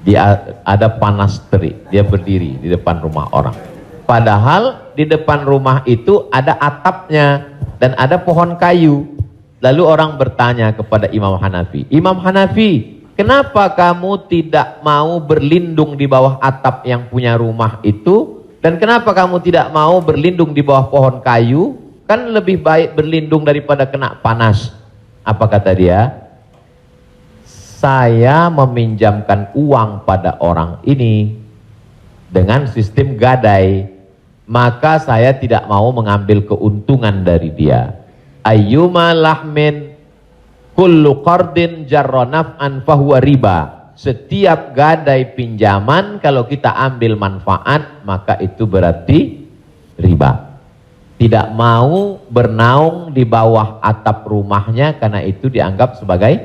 Dia ada panas terik, dia berdiri di depan rumah orang. Padahal di depan rumah itu ada atapnya dan ada pohon kayu. Lalu orang bertanya kepada Imam Hanafi, Imam Hanafi, kenapa kamu tidak mau berlindung di bawah atap yang punya rumah itu? Dan kenapa kamu tidak mau berlindung di bawah pohon kayu? Kan lebih baik berlindung daripada kena panas. Apa kata dia? Saya meminjamkan uang pada orang ini dengan sistem gadai, maka saya tidak mau mengambil keuntungan dari dia. Ayyuma lahmin kullu qardin jarra naf'an fahuwa riba. Setiap gadai pinjaman kalau kita ambil manfaat maka itu berarti riba. Tidak mau bernaung di bawah atap rumahnya karena itu dianggap sebagai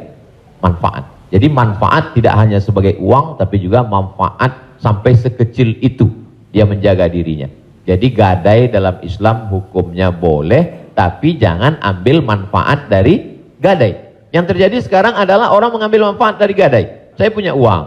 manfaat. Jadi manfaat tidak hanya sebagai uang tapi juga manfaat sampai sekecil itu dia menjaga dirinya. Jadi gadai dalam Islam hukumnya boleh, tapi jangan ambil manfaat dari gadai. Yang terjadi sekarang adalah orang mengambil manfaat dari gadai. Saya punya uang,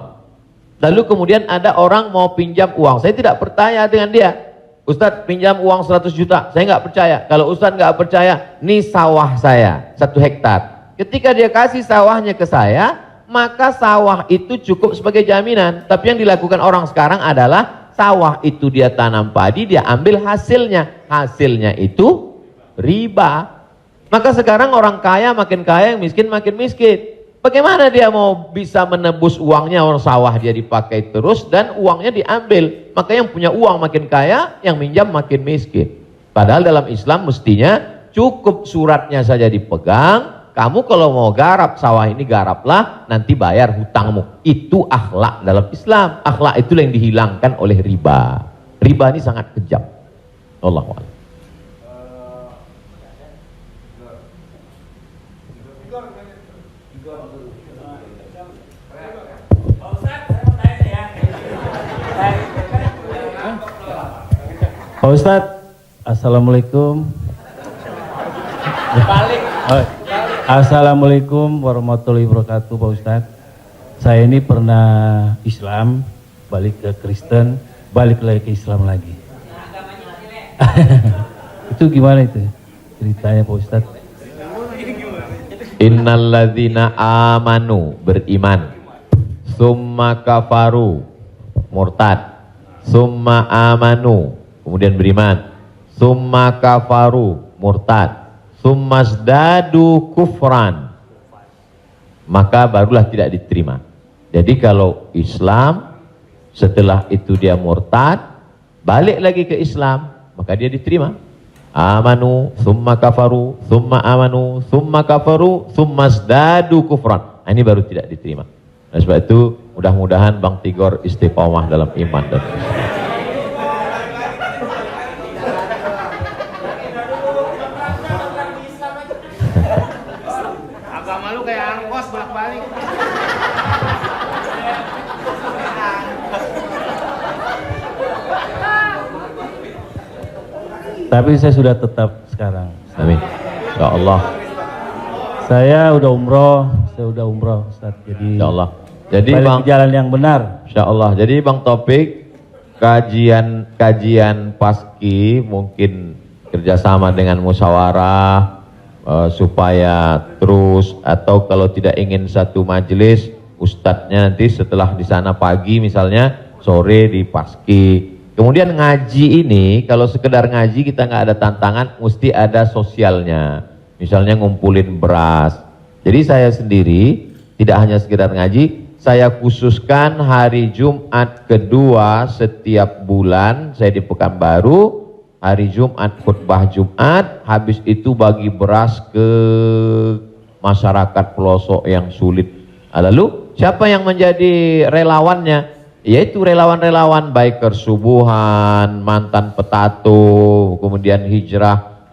lalu kemudian ada orang mau pinjam uang, saya tidak percaya dengan dia. Ustadz pinjam uang 100 juta, saya nggak percaya. Kalau Ustadz nggak percaya, nih sawah saya 1 hektar. Ketika dia kasih sawahnya ke saya, maka sawah itu cukup sebagai jaminan. Tapi yang dilakukan orang sekarang adalah sawah itu dia tanam padi, dia ambil hasilnya. Hasilnya itu riba. Maka sekarang orang kaya makin kaya, yang miskin makin miskin. Bagaimana dia mau bisa menebus uangnya, orang sawah dia dipakai terus dan uangnya diambil. Maka yang punya uang makin kaya, yang minjam makin miskin. Padahal dalam Islam mestinya cukup suratnya saja dipegang. Kamu kalau mau garap sawah ini garaplah, nanti bayar hutangmu. Itu akhlak dalam Islam. Akhlak itu yang dihilangkan oleh riba. Riba ini sangat kejam. Allahu a'lam. Pak Ustadz, Assalamualaikum. Assalamualaikum warahmatullahi wabarakatuh Pak Ustadz. Saya ini pernah Islam, balik ke Kristen, balik lagi ke Islam lagi. Itu gimana itu ceritanya Pak Ustadz? Innalladzina amanu, beriman, summa kafaru, murtad, summa amanu, kemudian beriman, summa kafaru, murtad, summa zdadu kufran, maka barulah tidak diterima. Jadi kalau Islam setelah itu dia murtad, balik lagi ke Islam, maka dia diterima. Amanu, summa kafaru, summa amanu, summa kafaru, summa zdadu kufran. Nah, ini baru tidak diterima. Nah, sebab itu mudah-mudahan Bang Tigor istiqomah dalam iman dan Islam. Agama lu kayak angkos bolak-balik. Tapi saya sudah tetap sekarang. Amin. Insya Allah. Saya udah umroh, Ustaz. Jadi Insya Allah. Jadi balik Bang, ke jalan yang benar. Insya Allah. Jadi Bang Topik, kajian paski mungkin kerjasama dengan musyawarah supaya terus, atau kalau tidak ingin satu majelis, ustadznya nanti setelah di sana pagi misalnya, sore di paski. Kemudian ngaji ini, kalau sekedar ngaji kita nggak ada tantangan, mesti ada sosialnya. Misalnya ngumpulin beras. Jadi saya sendiri tidak hanya sekedar ngaji, saya khususkan hari Jumat kedua setiap bulan, saya di Pekanbaru, hari Jumat khutbah Jumat, habis itu bagi beras ke masyarakat pelosok yang sulit. Lalu siapa yang menjadi relawannya? Yaitu relawan-relawan biker subuhan, mantan petato, kemudian hijrah,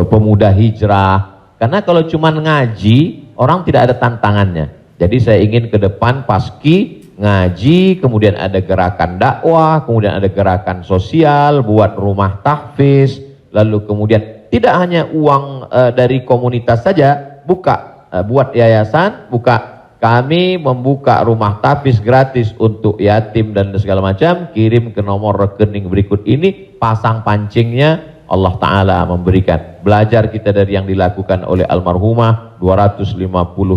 pemuda hijrah. Karena kalau cuma ngaji, orang tidak ada tantangannya. Jadi saya ingin ke depan paski ngaji, kemudian ada gerakan dakwah, kemudian ada gerakan sosial, buat rumah tahfiz, lalu kemudian tidak hanya uang dari komunitas saja, buka, buat yayasan, buka. Kami membuka rumah tahfiz gratis untuk yatim dan segala macam, kirim ke nomor rekening berikut ini, pasang pancingnya, Allah Ta'ala memberikan. Belajar kita dari yang dilakukan oleh almarhumah, 250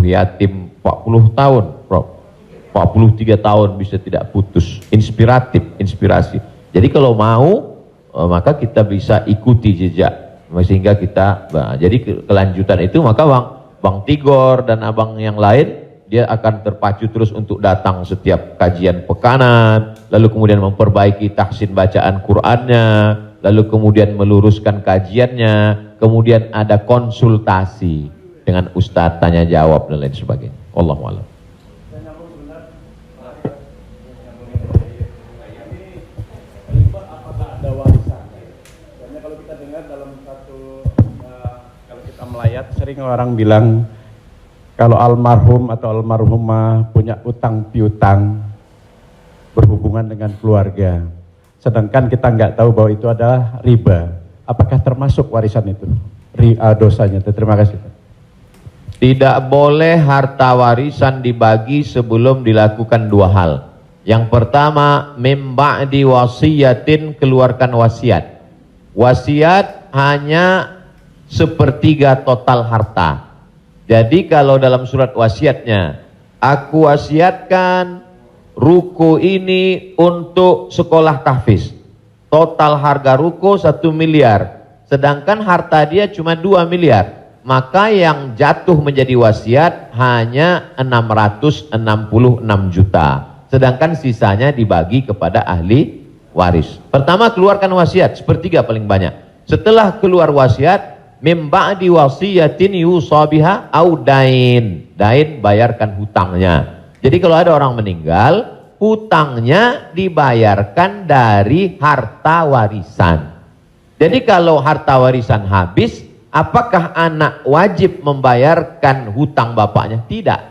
yatim 40 tahun, Prof. 43 tahun bisa tidak putus. Inspiratif, inspirasi. Jadi kalau mau, maka kita bisa ikuti jejak. Sehingga kita, jadi kelanjutan itu, maka Bang Tigor dan abang yang lain, dia akan terpacu terus untuk datang setiap kajian pekanan, lalu kemudian memperbaiki tahsin bacaan Qur'annya, lalu kemudian meluruskan kajiannya, kemudian ada konsultasi dengan ustadz, tanya jawab dan lain sebagainya. Wallahu a'lam. Apakah ada warisan? Karena kalau kita dengar dalam satu, kalau kita melayat, sering orang bilang kalau almarhum atau almarhumah punya utang piutang berhubungan dengan keluarga, sedangkan kita nggak tahu bahwa itu adalah riba, apakah termasuk warisan itu dosanya? Terima kasih. Tidak boleh harta warisan dibagi sebelum dilakukan dua hal. Yang pertama, mim ba'di wasiyatin, keluarkan wasiat. Wasiat hanya sepertiga total harta. Jadi kalau dalam surat wasiatnya, aku wasiatkan ruko ini untuk sekolah tahfiz. Total harga ruko 1 miliar. Sedangkan harta dia cuma 2 miliar. Maka yang jatuh menjadi wasiat hanya 666 juta. Sedangkan sisanya dibagi kepada ahli waris. Pertama, keluarkan wasiat, sepertiga paling banyak. Setelah keluar wasiat, mim ba'di wasiyatin yusabiha au dain. Dain, bayarkan hutangnya. Jadi kalau ada orang meninggal, hutangnya dibayarkan dari harta warisan. Jadi kalau harta warisan habis, apakah anak wajib membayarkan hutang bapaknya? Tidak.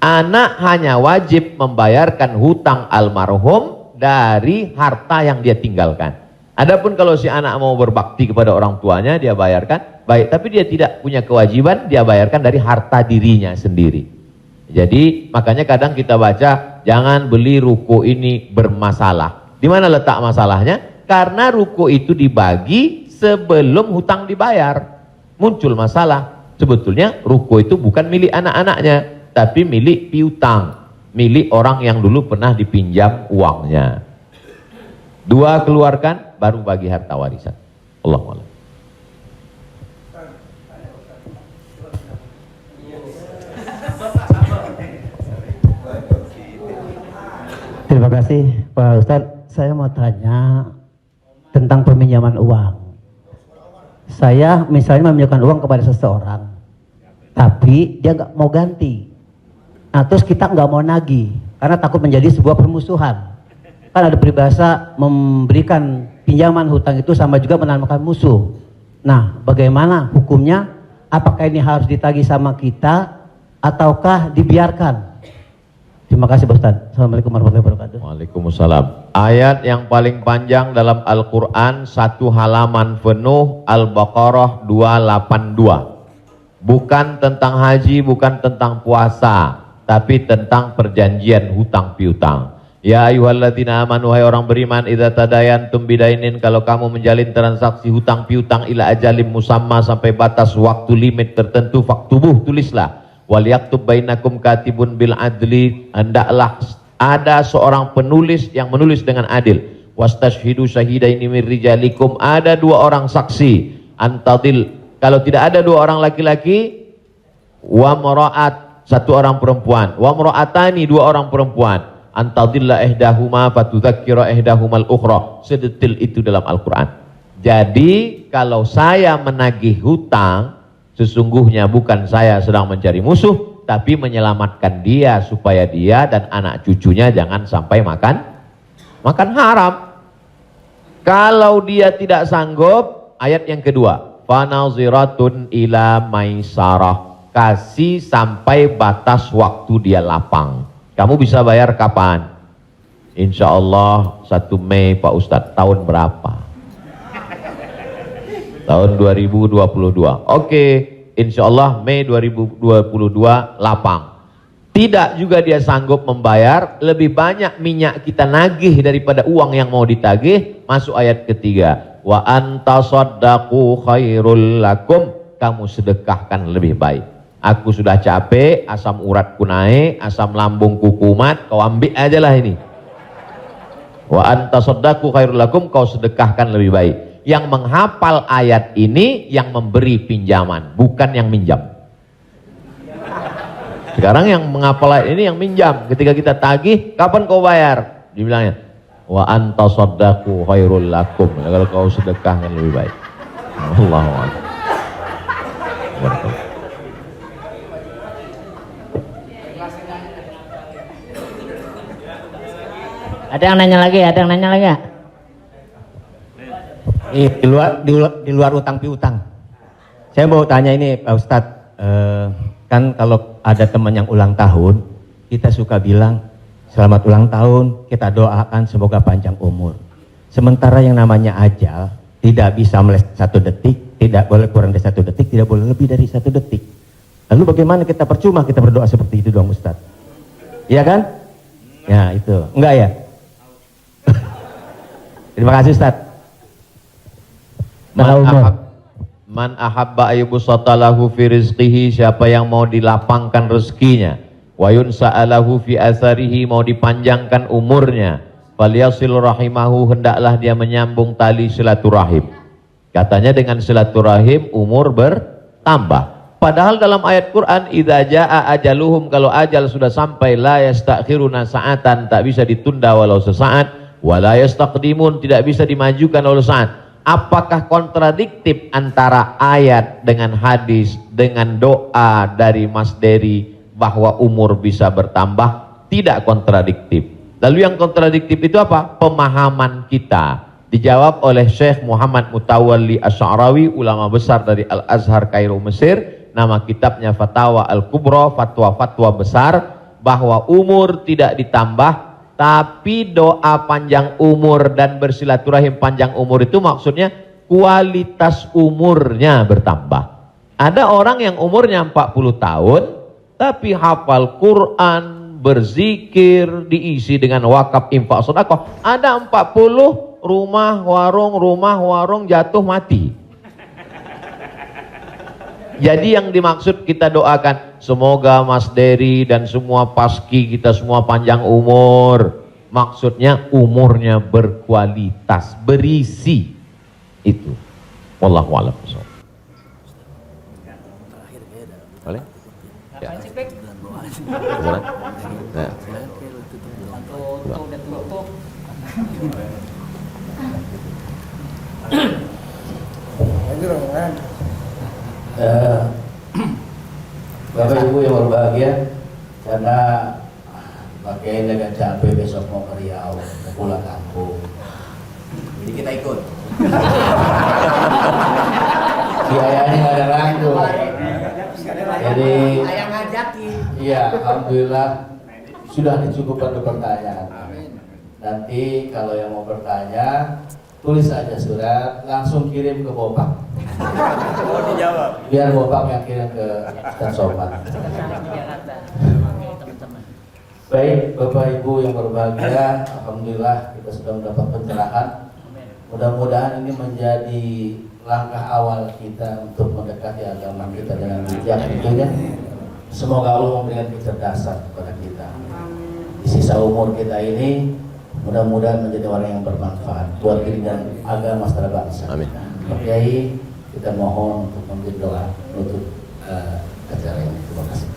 Anak hanya wajib membayarkan hutang almarhum dari harta yang dia tinggalkan. Adapun kalau si anak mau berbakti kepada orang tuanya, dia bayarkan, baik, tapi dia tidak punya kewajiban, dia bayarkan dari harta dirinya sendiri. Jadi makanya kadang kita baca, jangan beli ruko ini bermasalah. Di mana letak masalahnya? Karena ruko itu dibagi sebelum hutang dibayar. Muncul masalah. Sebetulnya ruko itu bukan milik anak-anaknya, tapi milik piutang. milik orang yang dulu pernah dipinjam uangnya. 2 keluarkan, baru bagi harta warisan. Allahu a'lam. Terima kasih Pak Ustadz. Saya mau tanya tentang peminjaman uang. Saya misalnya meminjamkan uang kepada seseorang, tapi dia nggak mau ganti. Nah terus kita nggak mau nagih karena takut menjadi sebuah permusuhan. Kan ada peribahasa memberikan pinjaman hutang itu sama juga menanamkan musuh. Nah bagaimana hukumnya? Apakah ini harus ditagih sama kita ataukah dibiarkan? Terima kasih Pak Ustadz. Assalamualaikum warahmatullahi wabarakatuh. Waalaikumsalam. Ayat yang paling panjang dalam Al-Quran, 1 halaman penuh, Al-Baqarah 282. Bukan tentang haji, bukan tentang puasa, tapi tentang perjanjian hutang piutang. Ya ayyuhalladzina amanu, hai orang beriman, idza tadayantum bidainin, kalau kamu menjalin transaksi hutang piutang ila ajalim musamma, sampai batas waktu limit tertentu, faktubuh, tulislah. Wal yaktub bainakum katibun bil adli, hendaklah ada seorang penulis yang menulis dengan adil. Wastashhidu syahidaini min rijalikum, ada 2 orang saksi. Antadil, kalau tidak ada 2 orang laki-laki, wa maraat, 1 orang perempuan, wa maraatani, 2 orang perempuan. Antadilla ihdahuma fatudzakkira ihdahumal ukhra. Sedetil itu dalam Al-Qur'an. Jadi kalau saya menagih hutang, sesungguhnya bukan saya sedang mencari musuh, tapi menyelamatkan dia supaya dia dan anak cucunya jangan sampai makan haram. Kalau dia tidak sanggup, ayat yang kedua, fanaziratun ila maisarah, kasih sampai batas waktu dia lapang. Kamu bisa bayar kapan? Insya Allah 1 Mei Pak Ustadz. Tahun berapa? Tahun 2022. Oke, insya Allah Mei 2022 lapang. Tidak juga dia sanggup membayar, lebih banyak minyak kita nagih daripada uang yang mau ditagih. Masuk ayat ketiga, wa antasaddaqu khairul lakum, kamu sedekahkan lebih baik. Aku sudah capek, asam uratku naik, asam lambungku kumat, kau ambil aja lah ini. Wa antasaddaqu khairul lakum, kau sedekahkan lebih baik. Yang menghafal ayat ini yang memberi pinjaman, bukan yang minjam. Sekarang yang menghafal ayat ini yang minjam. Ketika kita tagih, kapan kau bayar? Dibilangnya, wa antasaddaqu khairul lakum, kalau kau sedekahkan lebih baik. Allahu akbar. Ada yang nanya lagi? Ada yang nanya lagi ya? Di luar utang piutang. Saya mau tanya ini Pak Ustadz, kan kalau ada teman yang ulang tahun, kita suka bilang selamat ulang tahun, kita doakan semoga panjang umur. Sementara yang namanya ajal tidak bisa meleset 1 detik, tidak boleh kurang dari 1 detik, tidak boleh lebih dari 1 detik. Lalu bagaimana kita percuma kita berdoa seperti itu dong Ustadz? Iya kan? Ya itu, enggak ya? Terima kasih Ustaz. Man ahabba ayyubsata lahu fi rizqihi, siapa yang mau dilapangkan rezekinya, wa yunsa'alahu fi atharihi, mau dipanjangkan umurnya, falyasil rahimahu, hendaklah dia menyambung tali silaturahim. Katanya dengan silaturahim umur bertambah. Padahal dalam ayat Quran, idza jaa ajaluhum, kalau ajal sudah sampai, la yastakhiruna sa'atan, tak bisa ditunda walau sesaat, wala yastaqdimun, tidak bisa dimajukan oleh saat. Apakah kontradiktif antara ayat dengan hadis dengan doa dari Mas Dery bahwa umur bisa bertambah? Tidak kontradiktif. Lalu yang kontradiktif itu apa? Pemahaman kita. Dijawab oleh Syekh Muhammad Mutawalli Asy'arawi, ulama besar dari Al-Azhar Kairo Mesir. Nama kitabnya Fatawa Al-Kubra, fatwa-fatwa besar, bahwa umur tidak ditambah, tapi doa panjang umur dan bersilaturahim panjang umur itu maksudnya kualitas umurnya bertambah. Ada orang yang umurnya 40 tahun tapi hafal Quran, berzikir, diisi dengan wakaf, infak, sedekah. Ada 40 rumah warung jatuh mati. Jadi yang dimaksud kita doakan, semoga Mas Dery dan semua paski kita semua panjang umur. Maksudnya umurnya berkualitas, berisi. Itu. Wallahu a'lam. Boleh? Ya. Gimana? Nah. Bapak Ibu yang berbahagia, karena Pak Kiai agak capek besok mau ke Riau, mau pulang kampung. Jadi kita ikut. Biayanya nggak ada lain tuh. Jadi, iya, alhamdulillah sudah dicukupkan untuk pertanyaan. Nanti kalau yang mau bertanya, tulis aja surat, langsung kirim ke Bopak. Biar Bopak yang kirim ke Ustaz Somad. Baik, Bapak Ibu yang berbahagia, alhamdulillah kita sudah mendapat pencerahan. Mudah-mudahan ini menjadi langkah awal kita untuk mendekati agama kita dengan bijak tentunya. Semoga Allah memberikan kecerdasan kepada kita. Di sisa umur kita ini mudah-mudahan menjadi orang yang bermanfaat buat diri dan agama secara bangsa. Amin. Pak Kiai, kita mohon untuk memberi doa untuk acara ini. Terima kasih.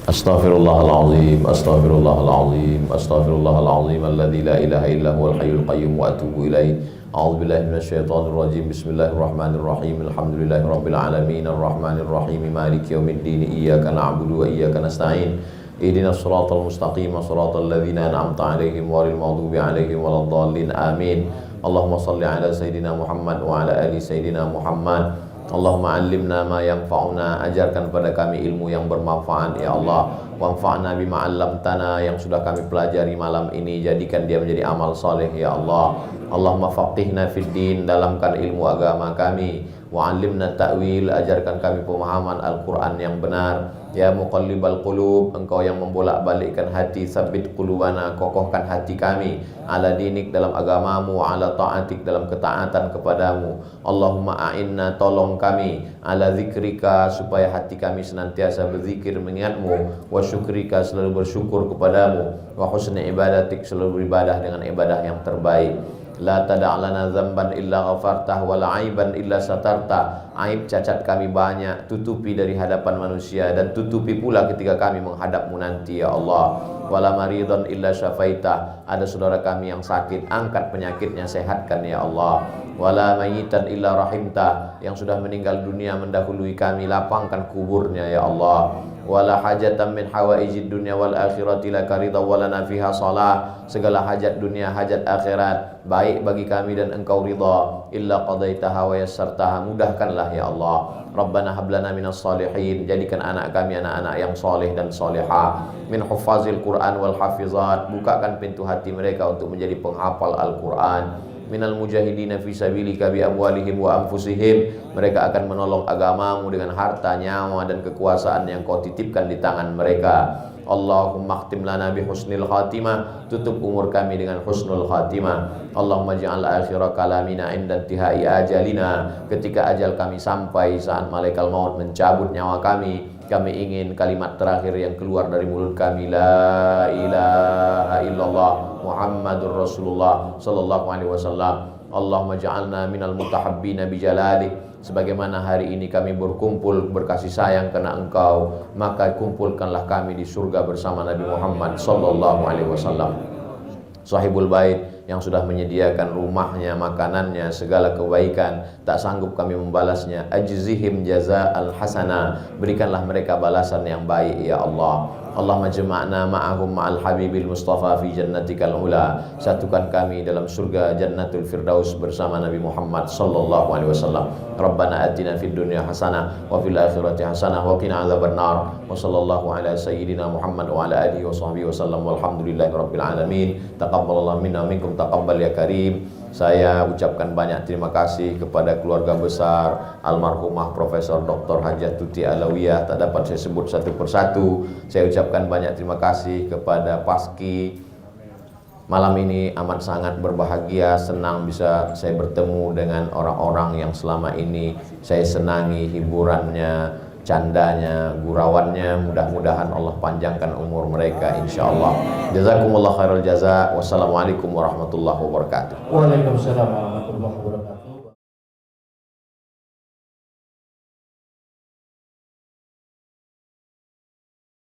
Astaghfirullahaladzim, astaghfirullahaladzim, astaghfirullahaladzim, alladzi la ilaha illa huwal hayyul qayyum wa atubu ilaih. A'udzubillahi minasyaitonir rajim. Bismillahirrahmanirrahim. Alhamdulillahirabbil alamin, arrahmanirrahim, maliki yaumiddin. Iyyaka na'budu wa iyyaka nasta'in. Ihdinas siratal mustaqim, siratal ladzina an'amta 'alaihim ghairil maghdubi 'alaihim waladdallin. Amin. Allahumma shalli ala sayidina Muhammad wa ala ali sayidina Muhammad. Allahumma 'allimna ma yanfa'una, ajarkan pada kami ilmu yang bermanfaat ya Allah. Wanfa'na bima 'allamtana, yang sudah kami pelajari malam ini jadikan dia menjadi amal saleh ya Allah. Allahumma faqihna fid din, dalamkan ilmu agama kami. Wa 'allimna ta'wil, ajarkan kami pemahaman Al-Qur'an yang benar. Ya muqallibal qulub, engkau yang membolak-balikkan hati, sabbit qulubana, kokohkan hati kami ala dinik, dalam agamamu, ala ta'atik, dalam ketaatan kepadamu. Allahumma a'inna, tolong kami ala zikrika, supaya hati kami senantiasa berzikir mengingatmu, wa syukrika, selalu bersyukur kepadamu, wa husni ibadatik, selalu beribadah dengan ibadah yang terbaik. La tada'lana zamban illa ghafartah, wa la aiban illa satartah. Aib cacat kami banyak, tutupi dari hadapan manusia, dan tutupi pula ketika kami menghadapmu nanti ya Allah. Wala maridhan illa syafaitah, ada saudara kami yang sakit, angkat penyakitnya, sehatkan ya Allah. Wala mayitan illa rahimtah, yang sudah meninggal dunia mendahului kami, lapangkan kuburnya ya Allah. Wala hajatan min hawaijid dunya wal akhirati laka ridha walana fiha salah, segala hajat dunia hajat akhirat baik bagi kami dan engkau ridha, illa qadaitaha wa yassartaha, mudahkanlah ya Allah. Rabbana hablana minas salihin, jadikan anak kami anak-anak yang soleh dan solehah, min hufazil Quran wal hafizat, bukakan pintu hati mereka untuk menjadi penghafal Al-Quran. Minal mujahidina fi sabilika bi amwalihim wa anfusihim, mereka akan menolong agamamu dengan harta, nyawa dan kekuasaan yang kau titipkan di tangan mereka. Allahumma khtim lana bi husnil khatimah, tutup umur kami dengan husnul khatimah. Allahumma ja'al akhira kalamina inda intihai ajalina, ketika ajal kami sampai, saat malaikat maut mencabut nyawa kami ingin kalimat terakhir yang keluar dari mulut kami, la ilaha illallah Muhammadur Rasulullah sallallahu alaihi wasallam. Allahumma ja'alna minal mutahabbina bijalalik, sebagaimana hari ini kami berkumpul berkasih sayang karena engkau, maka kumpulkanlah kami di surga bersama Nabi Muhammad sallallahu alaihi wasallam. Sahibul bait yang sudah menyediakan rumahnya, makanannya, segala kebaikan, tak sanggup kami membalasnya. Ajzihim jaza'al hasanah, berikanlah mereka balasan yang baik ya Allah. Allahumma jama'na ma'ahum ma'al habibil mustafa fi jannatikal ula, satukan kami dalam surga jannatul firdaus bersama Nabi Muhammad sallallahu alaihi wasallam. Rabbana atina fid dunya hasanah wa fil akhirati hasanah wa qina adzabannar. Wa sallallahu ala sayyidina Muhammad wa ala alihi wa sahbihi wasallam, walhamdulillahi rabbil alamin. Taqabbalallahu minna minkum, taqabbal ya karim. Saya ucapkan banyak terima kasih kepada keluarga besar almarhumah Profesor Dr. Hajah Tuti Alawiyah, tak dapat saya sebut satu persatu. Saya ucapkan banyak terima kasih kepada Paski. Malam ini amat sangat berbahagia, senang bisa saya bertemu dengan orang-orang yang selama ini saya senangi hiburannya, candanya, gurauannya, mudah-mudahan Allah panjangkan umur mereka insyaallah. Jazakumullah khairal jaza. Wassalamualaikum warahmatullahi wabarakatuh. Waalaikumsalam warahmatullahi wabarakatuh.